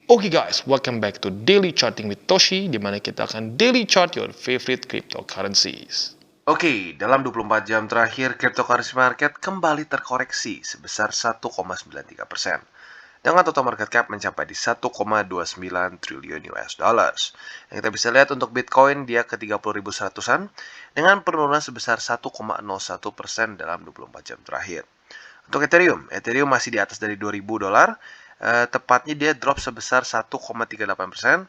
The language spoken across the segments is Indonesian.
Oke guys, welcome back to Daily Charting with Toshi, di mana kita akan daily chart your favorite cryptocurrencies. Oke, dalam 24 jam terakhir, cryptocurrency market kembali terkoreksi sebesar 1,93%. Dengan total market cap mencapai di 1,29 triliun US dollars. Yang kita bisa lihat untuk Bitcoin, dia ke 30.100-an dengan penurunan sebesar 1,01% dalam 24 jam terakhir. Untuk Ethereum masih di atas dari 2.000 dolar, tepatnya dia drop sebesar 1,38%.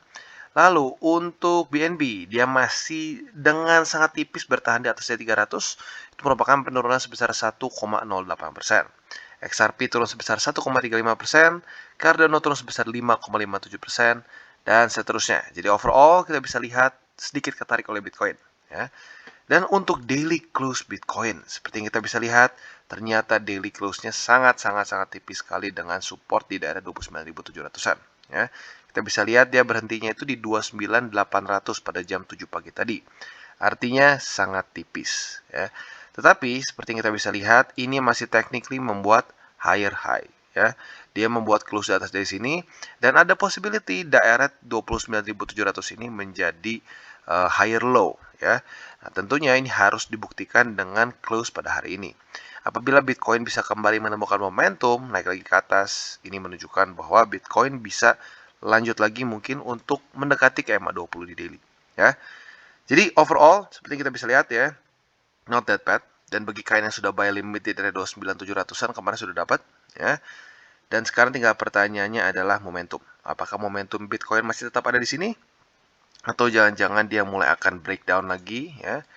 Lalu untuk BNB, dia masih dengan sangat tipis bertahan di atas dari 300, itu merupakan penurunan sebesar 1,08%. XRP turun sebesar 1,35%, Cardano turun sebesar 5,57%, dan seterusnya. Jadi overall kita bisa lihat sedikit ketarik oleh Bitcoin. Ya. Dan untuk daily close Bitcoin, seperti yang kita bisa lihat, ternyata daily close-nya sangat tipis sekali dengan support di daerah 29.700-an. Ya. Kita bisa lihat dia berhentinya itu di 29.800 pada jam 7 pagi tadi. Artinya sangat tipis. Ya. Tetapi seperti yang kita bisa lihat, ini masih technically membuat higher high. Ya. Dia membuat close di atas dari sini, dan ada possibility daerah 29.700 ini menjadi higher low. Ya. Nah, tentunya ini harus dibuktikan dengan close pada hari ini. Apabila Bitcoin bisa kembali menemukan momentum, naik lagi ke atas, ini menunjukkan bahwa Bitcoin bisa lanjut lagi mungkin untuk mendekati ke EMA 20 di daily. Ya. Jadi overall, seperti kita bisa lihat ya, not that bad. Dan bagi kalian yang sudah buy limit di daerah 29.700-an kemarin sudah dapat. Ya. Dan sekarang tinggal pertanyaannya adalah momentum. Apakah momentum Bitcoin masih tetap ada di sini? Atau jangan-jangan dia mulai akan breakdown lagi ya,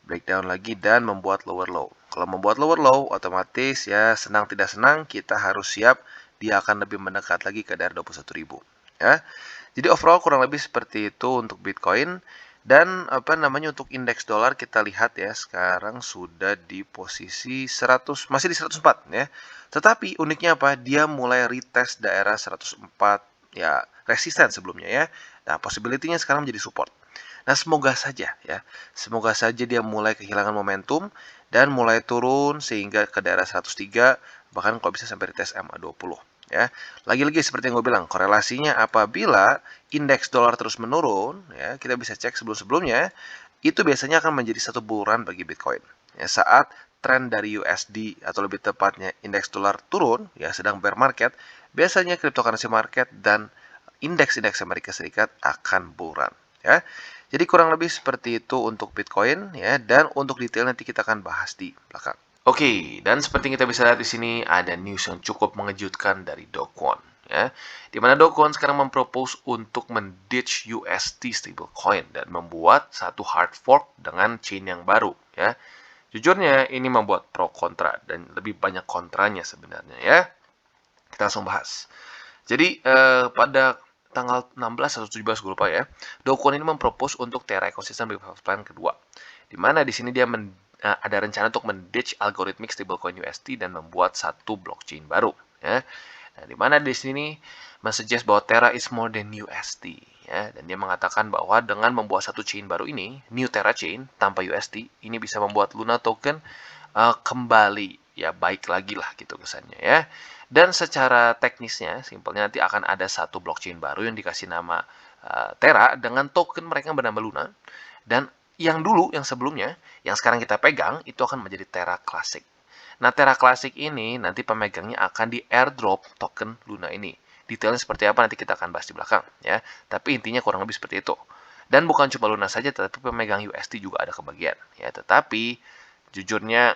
breakdown lagi dan membuat lower low. Kalau membuat lower low, otomatis ya senang tidak senang kita harus siap dia akan lebih mendekat lagi ke daerah 21.000 ya. Jadi overall kurang lebih seperti itu untuk Bitcoin. Dan untuk indeks dolar kita lihat ya, sekarang sudah di posisi 100, masih di 104 ya. Tetapi uniknya apa? Dia mulai retest daerah 104 ya, resisten sebelumnya ya. Nah, possibility-nya sekarang menjadi support. Nah, semoga saja ya. Semoga saja dia mulai kehilangan momentum dan mulai turun sehingga ke daerah 103, bahkan kalau bisa sampai di tes MA20 ya. Lagi-lagi seperti yang gue bilang, korelasinya apabila indeks dolar terus menurun ya, kita bisa cek sebelum-sebelumnya, itu biasanya akan menjadi satu bull run bagi Bitcoin. Ya, saat tren dari USD atau lebih tepatnya indeks dolar turun, ya sedang bear market, biasanya cryptocurrency market dan indeks Amerika Serikat akan bull run. Ya. Jadi kurang lebih seperti itu untuk Bitcoin ya, dan untuk detail nanti kita akan bahas di belakang. Oke, dan seperti kita bisa lihat di sini ada news yang cukup mengejutkan dari Do Kwon ya. Di mana Do Kwon sekarang mempropose untuk menditch USD stablecoin dan membuat satu hard fork dengan chain yang baru ya. Jujurnya ini membuat pro kontra dan lebih banyak kontranya sebenarnya ya. Kita langsung bahas. Jadi pada tanggal 16 atau 17 gue lupa ya, Do Kwon ini mempropose untuk Terra Ecosystem Revival Plan kedua. Di mana di sini dia ada rencana untuk menditch algorithmic stablecoin USD dan membuat satu blockchain baru ya. Nah, di mana di sini mensuggest bahwa Terra is more than USD ya, dan dia mengatakan bahwa dengan membuat satu chain baru ini, New Terra Chain tanpa USD, ini bisa membuat Luna token kembali ya baik lagi lah gitu kesannya ya. Dan secara teknisnya, simpelnya nanti akan ada satu blockchain baru yang dikasih nama Terra dengan token mereka yang bernama Luna. Dan yang dulu, yang sebelumnya, yang sekarang kita pegang, itu akan menjadi Terra Classic. Nah, Terra Classic ini nanti pemegangnya akan di airdrop token Luna ini. Detailnya seperti apa nanti kita akan bahas di belakang ya. Tapi intinya kurang lebih seperti itu. Dan bukan cuma Luna saja, tetapi pemegang USD juga ada kebagian ya. Tetapi jujurnya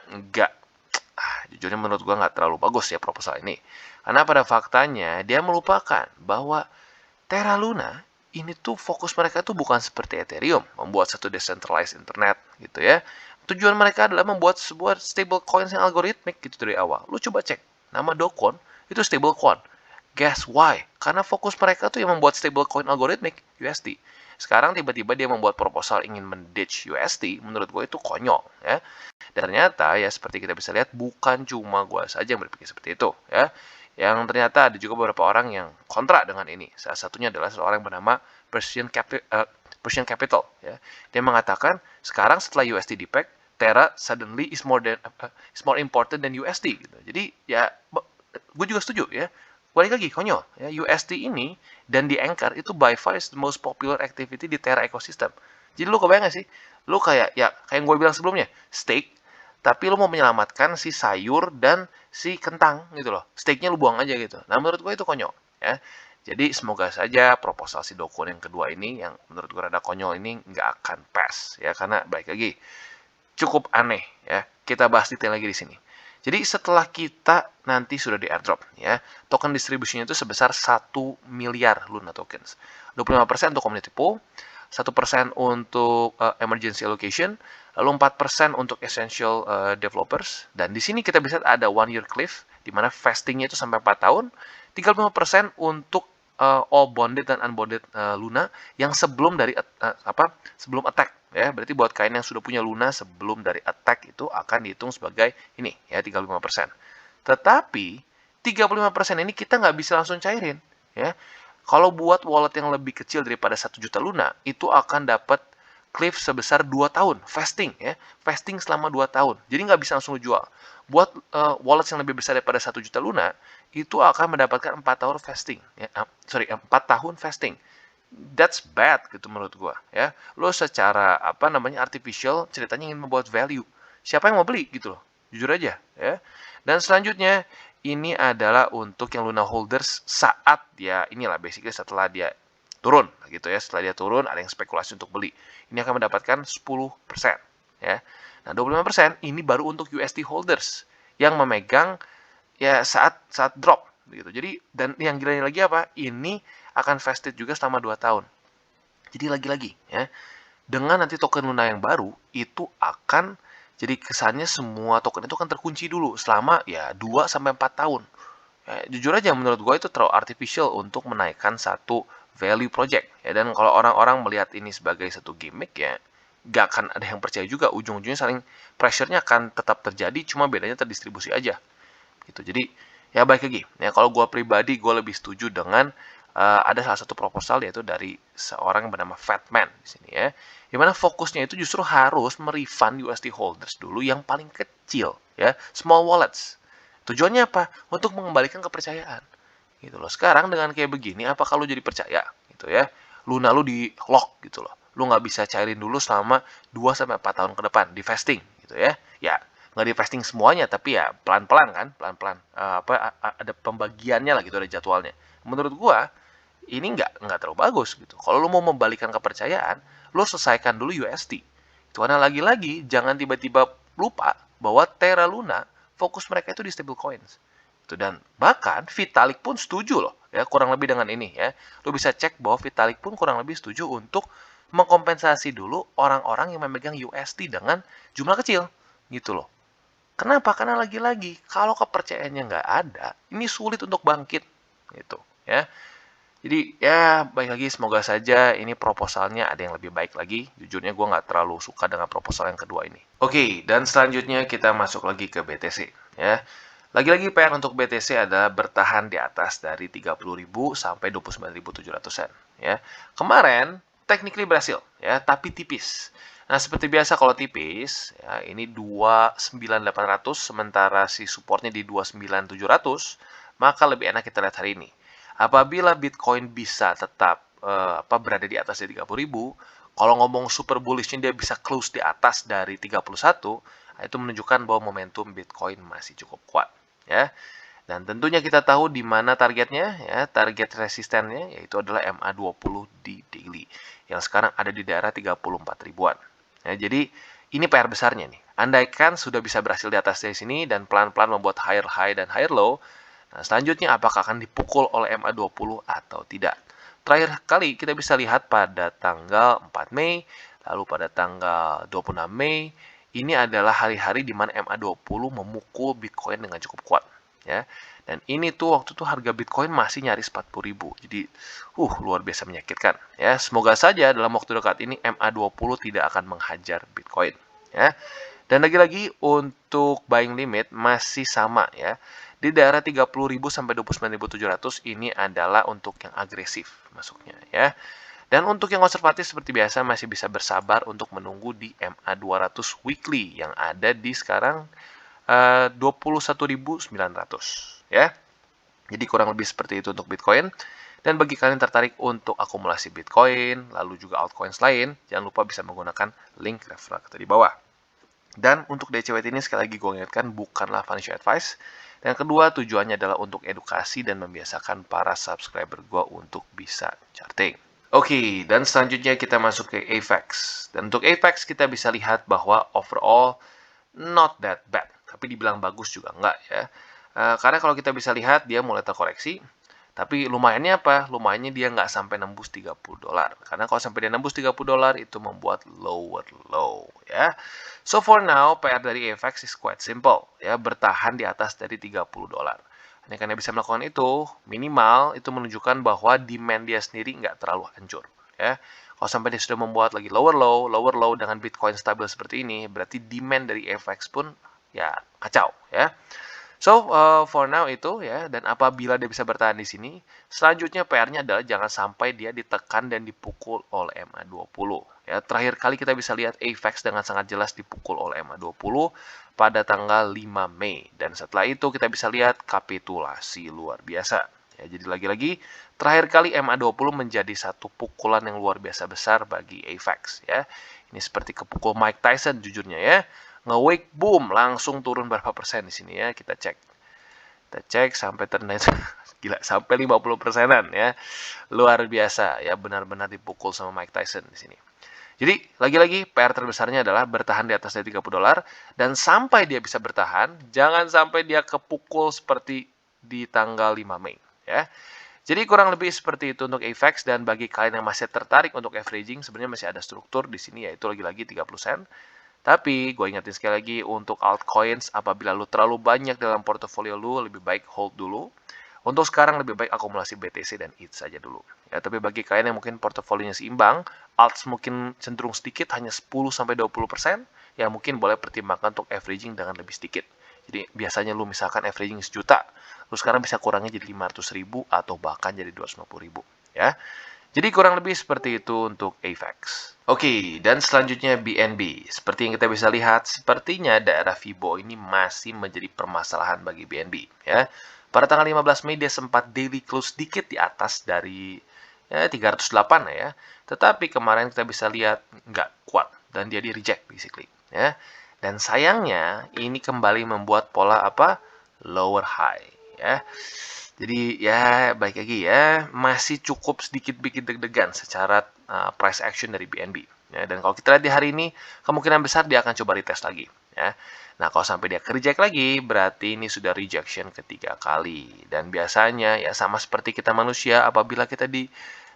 jujurnya menurut gue nggak terlalu bagus ya proposal ini. Karena pada faktanya dia melupakan bahwa Terra Luna ini tuh fokus mereka tuh bukan seperti Ethereum, membuat satu decentralized internet gitu ya. Tujuan mereka adalah membuat sebuah stable coin yang algoritmik gitu dari awal. Lu coba cek, nama Do Kwon itu stable coin. Guess why? Karena fokus mereka tuh yang membuat stable coin algoritmik USD. Sekarang tiba-tiba dia membuat proposal ingin menditch USD, menurut gue itu konyol ya. Dan ternyata ya seperti kita bisa lihat bukan cuma gue saja yang berpikir seperti itu ya. Yang ternyata ada juga beberapa orang yang kontra dengan ini. Salah satunya adalah seorang yang bernama Persian Capital ya. Dia mengatakan sekarang setelah USD di-peg, Terra suddenly is more important than USD gitu. Jadi ya gue juga setuju ya. balik lagi konyol ya, UST ini dan di Anchor itu by far is the most popular activity di Terra ecosystem. Jadi lu kebayang gak sih? Lu kayak yang gue bilang sebelumnya, stake, tapi lu mau menyelamatkan si sayur dan si kentang gitu loh. Stake-nya lu buang aja gitu. Nah, menurut gue itu konyol ya. Jadi semoga saja proposal si Do Kwon yang kedua ini yang menurut gue rada konyol ini nggak akan pass ya, karena balik lagi cukup aneh ya. Kita bahas detail lagi di sini. Jadi setelah kita nanti sudah di airdrop ya, token distribusinya itu sebesar 1 miliar Luna tokens. 25% untuk community pool, 1% untuk emergency allocation, lalu 4% untuk essential developers. Dan di sini kita bisa ada 1 year cliff, di mana vestingnya itu sampai 4 tahun, 35% untuk all bonded dan unbonded Luna yang sebelum dari sebelum attack ya. Berarti buat kalian yang sudah punya Luna sebelum dari attack itu akan dihitung sebagai ini ya 35%. Tetapi 35% ini kita nggak bisa langsung cairin ya. Kalau buat wallet yang lebih kecil daripada 1 juta Luna itu akan dapat cliff sebesar 2 tahun vesting ya. Vesting selama 2 tahun. Jadi nggak bisa langsung jual. Buat wallet yang lebih besar daripada 1 juta Luna itu akan mendapatkan 4 tahun vesting ya. 4 tahun vesting. That's bad gitu menurut gua ya. Lo secara artificial ceritanya ingin membuat value. Siapa yang mau beli gitu loh. Jujur aja ya. Dan selanjutnya ini adalah untuk yang Luna holders saat dia inilah basically setelah dia turun gitu ya. Setelah dia turun ada yang spekulasi untuk beli. Ini akan mendapatkan 10% ya. Nah, 25% ini baru untuk USD holders yang memegang ya saat drop gitu. Jadi dan yang gilanya lagi apa? Ini akan vested juga selama 2 tahun. Jadi lagi-lagi ya, dengan nanti token Luna yang baru itu akan jadi kesannya semua token itu akan terkunci dulu selama ya 2 sampai 4 tahun. Ya, jujur aja menurut gue itu terlalu artificial untuk menaikkan satu value project ya, dan kalau orang-orang melihat ini sebagai satu gimmick ya gak akan ada yang percaya juga, ujung-ujungnya saling pressure-nya akan tetap terjadi, cuma bedanya terdistribusi aja gitu. Jadi ya baik lagi ya, kalau gue pribadi gue lebih setuju dengan ada salah satu proposal yaitu dari seorang yang bernama Fatman di sini ya, dimana fokusnya itu justru harus merefund USD holders dulu yang paling kecil ya, small wallets. Tujuannya apa? Untuk mengembalikan kepercayaan gitu loh. Sekarang dengan kayak begini apa kalau jadi percaya gitu ya, Luna lu di lock gitu loh, lu nggak bisa cairin dulu selama 2-4 tahun ke depan di vesting gitu ya. Ya nggak di vesting semuanya tapi ya pelan-pelan kan, pelan-pelan ada pembagiannya lah gitu, ada jadwalnya. Menurut gua ini nggak terlalu bagus gitu. Kalau lu mau membalikan kepercayaan, lu selesaikan dulu USD. Itu karena lagi-lagi jangan tiba-tiba lupa bahwa Terra Luna fokus mereka itu di stablecoins. Itu, dan bahkan Vitalik pun setuju loh ya, kurang lebih dengan ini ya. Lu bisa cek bahwa Vitalik pun kurang lebih setuju untuk mengkompensasi dulu orang-orang yang memegang USD dengan jumlah kecil gitu loh. Kenapa? Karena lagi-lagi kalau kepercayaannya nggak ada, ini sulit untuk bangkit gitu ya. Jadi ya baik lagi, semoga saja ini proposalnya ada yang lebih baik lagi. Jujurnya gue nggak terlalu suka dengan proposal yang kedua ini. Oke, dan selanjutnya kita masuk lagi ke BTC ya. Lagi-lagi PR untuk BTC adalah bertahan di atas dari 30.000 sampai 29.700-an ya. Kemarin technically berhasil ya, tapi tipis. Nah, seperti biasa kalau tipis ya, ini 29.800 sementara si supportnya di 29.700, maka lebih enak kita lihat hari ini. Apabila Bitcoin bisa tetap berada di atas dari 30.000, kalau ngomong super bullishnya dia bisa close di atas dari 31, itu menunjukkan bahwa momentum Bitcoin masih cukup kuat ya. Dan tentunya kita tahu di mana targetnya ya, target resistennya yaitu adalah MA20 di daily yang sekarang ada di daerah 34 ribuan. Ya, jadi ini PR besarnya nih. Andaikan sudah bisa berhasil di atas dari sini dan pelan-pelan membuat higher high dan higher low, nah, selanjutnya apakah akan dipukul oleh MA20 atau tidak? Terakhir kali kita bisa lihat pada tanggal 4 Mei, lalu pada tanggal 26 Mei, ini adalah hari-hari di mana MA20 memukul Bitcoin dengan cukup kuat. Ya. Dan ini tuh waktu itu harga Bitcoin masih nyaris 40.000. Jadi luar biasa menyakitkan. Ya, semoga saja dalam waktu dekat ini MA20 tidak akan menghajar Bitcoin. Ya. Dan lagi-lagi untuk buying limit masih sama ya. Di daerah 30.000 sampai 29.700 ini adalah untuk yang agresif masuknya ya. Dan untuk yang konservatif seperti biasa masih bisa bersabar untuk menunggu di MA200 weekly yang ada di sekarang 21.900 ya. Jadi kurang lebih seperti itu untuk Bitcoin. Dan bagi kalian yang tertarik untuk akumulasi Bitcoin, lalu juga altcoins lain, jangan lupa bisa menggunakan link referral kita di bawah. Dan untuk DCWT ini sekali lagi gue ingatkan bukanlah financial advice. Dan kedua, tujuannya adalah untuk edukasi dan membiasakan para subscriber gue untuk bisa charting. Oke, dan selanjutnya kita masuk ke AVAX. Dan untuk AVAX kita bisa lihat bahwa overall not that bad. Tapi dibilang bagus juga enggak ya. Karena kalau kita bisa lihat dia mulai terkoreksi. Tapi lumayannya apa? Lumayannya dia nggak sampai nembus $30. Karena kalau sampai dia nembus $30 itu membuat lower low ya. So for now, PR dari AVAX is quite simple ya, bertahan di atas dari $30. Hanya karena bisa melakukan itu, minimal itu menunjukkan bahwa demand dia sendiri nggak terlalu hancur ya. Kalau sampai dia sudah membuat lagi lower low dengan Bitcoin stabil seperti ini, berarti demand dari AVAX pun ya kacau ya. So, for now itu ya, dan apabila dia bisa bertahan di sini, selanjutnya PR-nya adalah jangan sampai dia ditekan dan dipukul oleh MA20. Ya, terakhir kali kita bisa lihat AVAX dengan sangat jelas dipukul oleh MA20 pada tanggal 5 Mei. Dan setelah itu kita bisa lihat kapitulasi luar biasa. Ya, jadi lagi-lagi, terakhir kali MA20 menjadi satu pukulan yang luar biasa besar bagi AVAX. Ya. Ini seperti kepukul Mike Tyson jujurnya ya. Nge-wake boom langsung turun berapa persen di sini ya, kita cek sampai ternyata gila sampai 50%-an ya, luar biasa ya, benar-benar dipukul sama Mike Tyson di sini. Jadi lagi-lagi PR terbesarnya adalah bertahan di atas dari $30 dan sampai dia bisa bertahan jangan sampai dia kepukul seperti di tanggal 5 Mei ya. Jadi kurang lebih seperti itu untuk AVAX, dan bagi kalian yang masih tertarik untuk averaging sebenarnya masih ada struktur di sini yaitu lagi-lagi 30 sen. Tapi, gue ingetin sekali lagi, untuk altcoins, apabila lu terlalu banyak dalam portofolio lu, lebih baik hold dulu. Untuk sekarang, lebih baik akumulasi BTC dan ETH saja dulu. Ya, tapi bagi kalian yang mungkin portofolionya seimbang, alts mungkin cenderung sedikit, hanya 10-20%, ya mungkin boleh pertimbangkan untuk averaging dengan lebih sedikit. Jadi, biasanya lu misalkan averaging 1 juta, lu sekarang bisa kurangnya jadi 500.000 atau bahkan jadi 250.000. Ya. Jadi kurang lebih seperti itu untuk AVAX. Oke, dan selanjutnya BNB. Seperti yang kita bisa lihat, sepertinya daerah Fibo ini masih menjadi permasalahan bagi BNB. Ya. Pada tanggal 15 Mei dia sempat daily close sedikit di atas dari ya, 308 ya. Tetapi kemarin kita bisa lihat nggak kuat dan dia di reject basically. Ya. Dan sayangnya ini kembali membuat pola apa? Lower high. Ya. Jadi ya baik lagi ya, masih cukup sedikit bikin deg-degan secara price action dari BNB. Ya, dan kalau kita lihat di hari ini, kemungkinan besar dia akan coba retest lagi. Ya. Nah, kalau sampai dia reject lagi, berarti ini sudah rejection ketiga kali. Dan biasanya ya sama seperti kita manusia, apabila kita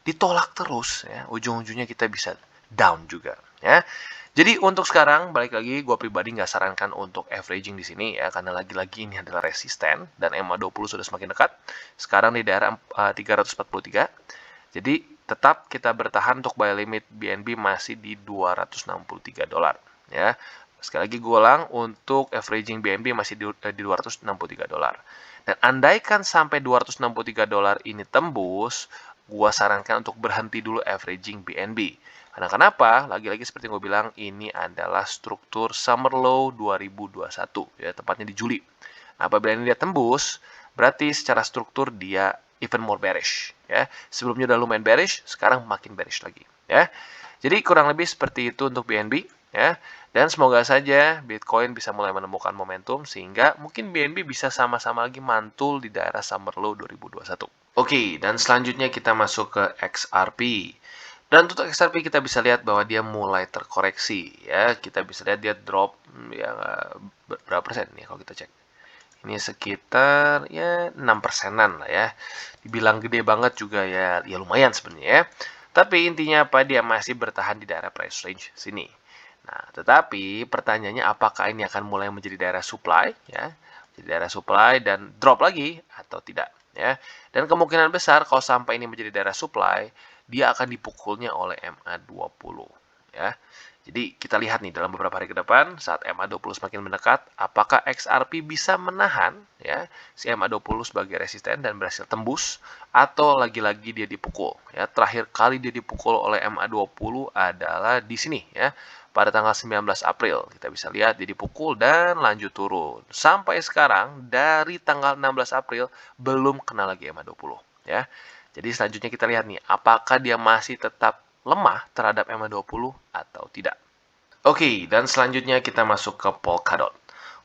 ditolak terus, ya, ujung-ujungnya kita bisa down juga. Ya. Jadi untuk sekarang, balik lagi, gue pribadi nggak sarankan untuk averaging di sini ya, karena lagi-lagi ini adalah resisten dan MA20 sudah semakin dekat. Sekarang di daerah 343. Jadi tetap kita bertahan untuk buy limit BNB masih di $263 ya. Sekali lagi gue ulang, untuk averaging BNB masih di $263. Dan andaikan sampai $263 ini tembus, gue sarankan untuk berhenti dulu averaging BNB. Karena kenapa? Lagi-lagi seperti yang gue bilang, ini adalah struktur summer low 2021 ya, tepatnya di Juli. Nah, apabila ini dia tembus, berarti secara struktur dia even more bearish ya. Sebelumnya udah lumayan bearish, sekarang makin bearish lagi ya. Jadi kurang lebih seperti itu untuk BNB ya. Dan semoga saja Bitcoin bisa mulai menemukan momentum sehingga mungkin BNB bisa sama-sama lagi mantul di daerah summer low 2021. Oke, dan selanjutnya kita masuk ke XRP. Dan untuk XRP kita bisa lihat bahwa dia mulai terkoreksi ya. Kita bisa lihat dia drop ya berapa persen nih kalau kita cek. Ini sekitar ya 6%-an lah ya. Dibilang gede banget juga ya, ya lumayan sebenarnya ya. Tapi intinya apa? Dia masih bertahan di daerah price range sini. Nah, tetapi pertanyaannya apakah ini akan mulai menjadi daerah supply ya? Jadi daerah supply dan drop lagi atau tidak ya. Dan kemungkinan besar kalau sampai ini menjadi daerah supply, dia akan dipukulnya oleh MA20 ya. Jadi kita lihat nih dalam beberapa hari ke depan saat MA20 semakin mendekat, apakah XRP bisa menahan ya si MA20 sebagai resisten dan berhasil tembus atau lagi-lagi dia dipukul ya. Terakhir kali dia dipukul oleh MA20 adalah di sini ya. Pada tanggal 19 April kita bisa lihat dia dipukul dan lanjut turun. Sampai sekarang dari tanggal 16 April belum kena lagi MA20 ya. Jadi selanjutnya kita lihat nih apakah dia masih tetap lemah terhadap MA20 atau tidak. Oke, dan selanjutnya kita masuk ke Polkadot.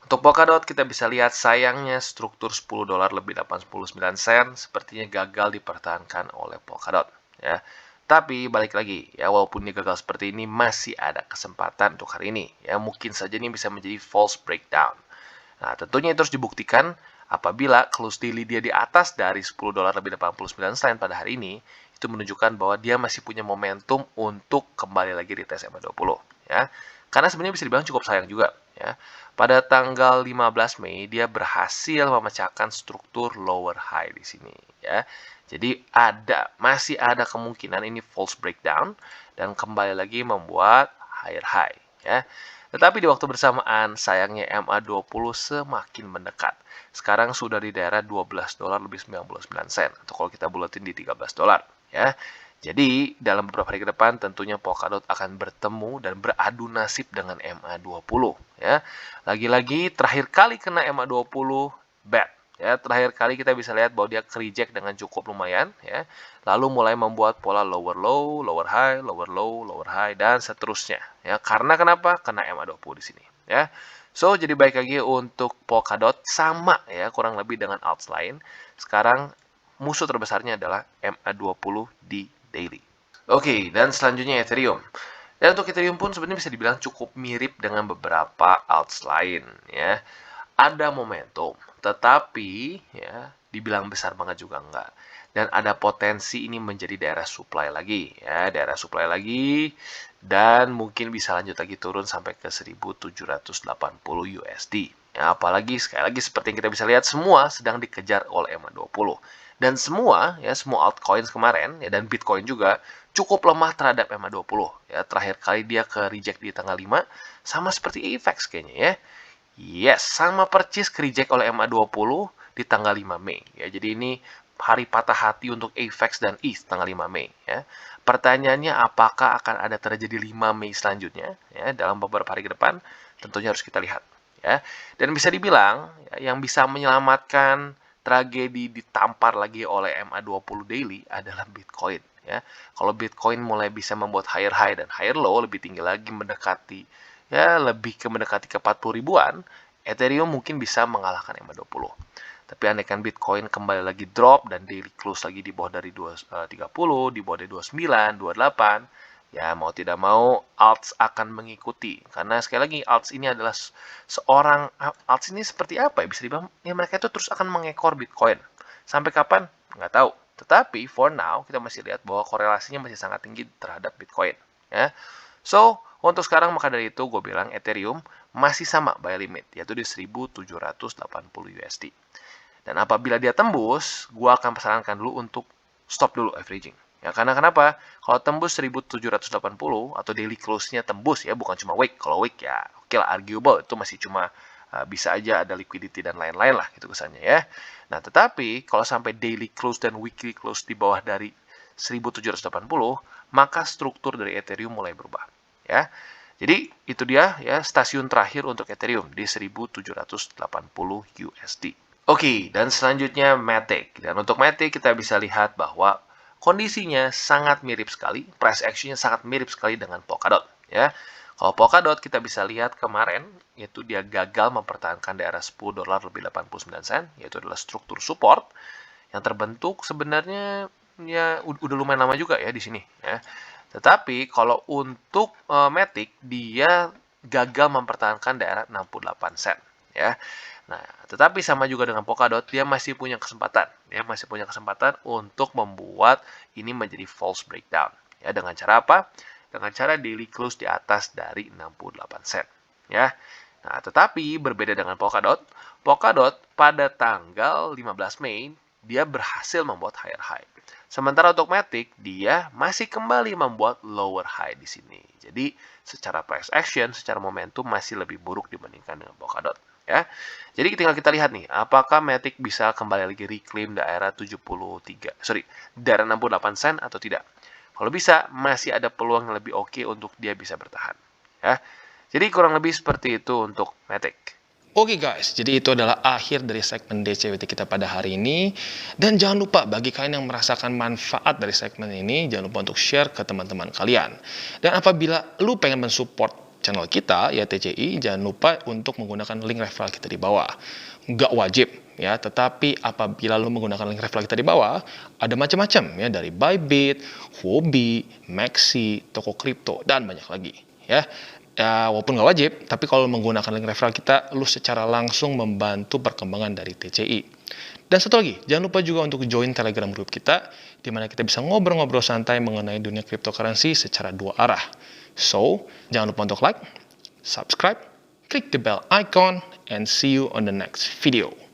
Untuk Polkadot kita bisa lihat sayangnya struktur $10 lebih 89 sen sepertinya gagal dipertahankan oleh Polkadot ya. Tapi balik lagi ya, walaupun dia gagal seperti ini masih ada kesempatan untuk hari ini ya, mungkin saja ini bisa menjadi false breakdown. Nah, tentunya itu harus dibuktikan apabila close daily dia di atas dari $10 lebih 89 sen pada hari ini, itu menunjukkan bahwa dia masih punya momentum untuk kembali lagi di tes MA20 ya. Karena sebenarnya bisa dibilang cukup sayang juga ya. Pada tanggal 15 Mei dia berhasil memecahkan struktur lower high di sini ya. Jadi masih ada kemungkinan ini false breakdown dan kembali lagi membuat higher high ya. Tetapi di waktu bersamaan, sayangnya MA20 semakin mendekat. Sekarang sudah di daerah $12 lebih 99 sen. Atau kalau kita bulatin di $13 ya. Jadi, dalam beberapa hari ke depan tentunya Polkadot akan bertemu dan beradu nasib dengan MA20 ya. Lagi-lagi terakhir kali kena MA20 bad ya. Terakhir kali kita bisa lihat bahwa dia reject dengan cukup lumayan ya. Lalu mulai membuat pola lower low, lower high, lower low, lower high dan seterusnya ya. Karena kenapa? Kena MA20 di sini ya. So, jadi baik lagi untuk Polkadot sama ya kurang lebih dengan alts lain. Sekarang musuh terbesarnya adalah MA20 di daily. Oke, dan selanjutnya Ethereum. Dan untuk Ethereum pun sebenarnya bisa dibilang cukup mirip dengan beberapa alts lain ya. Ada momentum, tetapi ya dibilang besar banget juga enggak. Dan ada potensi ini menjadi daerah supply lagi ya, daerah supply lagi dan mungkin bisa lanjut lagi turun sampai ke 1780 USD. Ya, apalagi sekali lagi seperti yang kita bisa lihat semua sedang dikejar oleh MA20. Dan semua altcoins kemarin ya dan Bitcoin juga cukup lemah terhadap MA20 ya. Terakhir kali dia ke reject di tanggal 5 sama seperti AVAX kayaknya ya. Yes, sama persis ke reject oleh MA20 di tanggal 5 Mei ya. Jadi ini hari patah hati untuk AVAX dan ETH tanggal 5 Mei ya. Pertanyaannya apakah akan ada terjadi 5 Mei selanjutnya ya dalam beberapa hari ke depan? Tentunya harus kita lihat ya. Dan bisa dibilang ya, yang bisa menyelamatkan tragedi ditampar lagi oleh MA20 daily adalah Bitcoin ya. Kalau Bitcoin mulai bisa membuat higher high dan higher low lebih tinggi lagi mendekati lebih mendekati ke 40 ribuan, Ethereum mungkin bisa mengalahkan MA20. Tapi andaikan Bitcoin kembali lagi drop dan daily close lagi di bawah dari 30, di bawah dari 29, 28, ya mau tidak mau alts akan mengikuti. Karena sekali lagi alts ini adalah alts ini seperti apa ya? Bisa dibilang ya mereka itu terus akan mengekor Bitcoin. Sampai kapan? Nggak tahu. Tetapi for now kita masih lihat bahwa korelasinya masih sangat tinggi terhadap Bitcoin. Ya. So, untuk sekarang maka dari itu gue bilang Ethereum masih sama buy limit, yaitu di 1780 USD. Dan apabila dia tembus, gue akan sarankan dulu untuk stop dulu averaging. Ya, karena kenapa? Kalau tembus 1780 atau daily close-nya tembus ya, bukan cuma wick. Kalau wick ya oke lah, arguable. Itu masih cuma bisa aja ada liquidity dan lain-lain lah gitu kesannya ya. Nah, tetapi kalau sampai daily close dan weekly close di bawah dari 1780, maka struktur dari Ethereum mulai berubah ya. Jadi itu dia ya stasiun terakhir untuk Ethereum di 1780 USD. Oke, dan selanjutnya Matic. Dan untuk Matic kita bisa lihat bahwa kondisinya sangat mirip sekali, price action-nya sangat mirip sekali dengan Polkadot ya. Kalau Polkadot kita bisa lihat kemarin yaitu dia gagal mempertahankan daerah $10 lebih 89 sen, yaitu adalah struktur support yang terbentuk sebenarnya ya udah lumayan lama juga ya di sini ya. Tetapi kalau untuk Matic dia gagal mempertahankan daerah 68 sen ya. Nah, tetapi sama juga dengan Polkadot, dia masih punya kesempatan. Dia masih punya kesempatan untuk membuat ini menjadi false breakdown. Ya, dengan cara apa? Dengan cara daily close di atas dari 68 sen. Ya. Nah, tetapi berbeda dengan Polkadot, Polkadot pada tanggal 15 Mei dia berhasil membuat higher high. Sementara untuk Matic, dia masih kembali membuat lower high di sini. Jadi secara price action, secara momentum masih lebih buruk dibandingkan dengan Polkadot. Ya, jadi tinggal kita lihat nih, apakah Matic bisa kembali lagi reclaim daerah 68 sen atau tidak. Kalau bisa, masih ada peluang yang lebih oke untuk dia bisa bertahan. Ya, jadi kurang lebih seperti itu untuk Matic. Oke guys, jadi itu adalah akhir dari segmen DCWT kita pada hari ini. Dan jangan lupa bagi kalian yang merasakan manfaat dari segmen ini, jangan lupa untuk share ke teman-teman kalian. Dan apabila lu pengen mensupport channel kita, ya TCI, jangan lupa untuk menggunakan link referral kita di bawah. Nggak wajib, ya, tetapi apabila lu menggunakan link referral kita di bawah, ada macam-macam, ya, dari Bybit, Huobi, Maxi, toko kripto, dan banyak lagi, ya. Ya, walaupun nggak wajib, tapi kalau menggunakan link referral kita, lu secara langsung membantu perkembangan dari TCI. Dan satu lagi, jangan lupa juga untuk join Telegram group kita, di mana kita bisa ngobrol-ngobrol santai mengenai dunia cryptocurrency secara dua arah. So, jangan lupa untuk like, subscribe, klik the bell icon, and see you on the next video.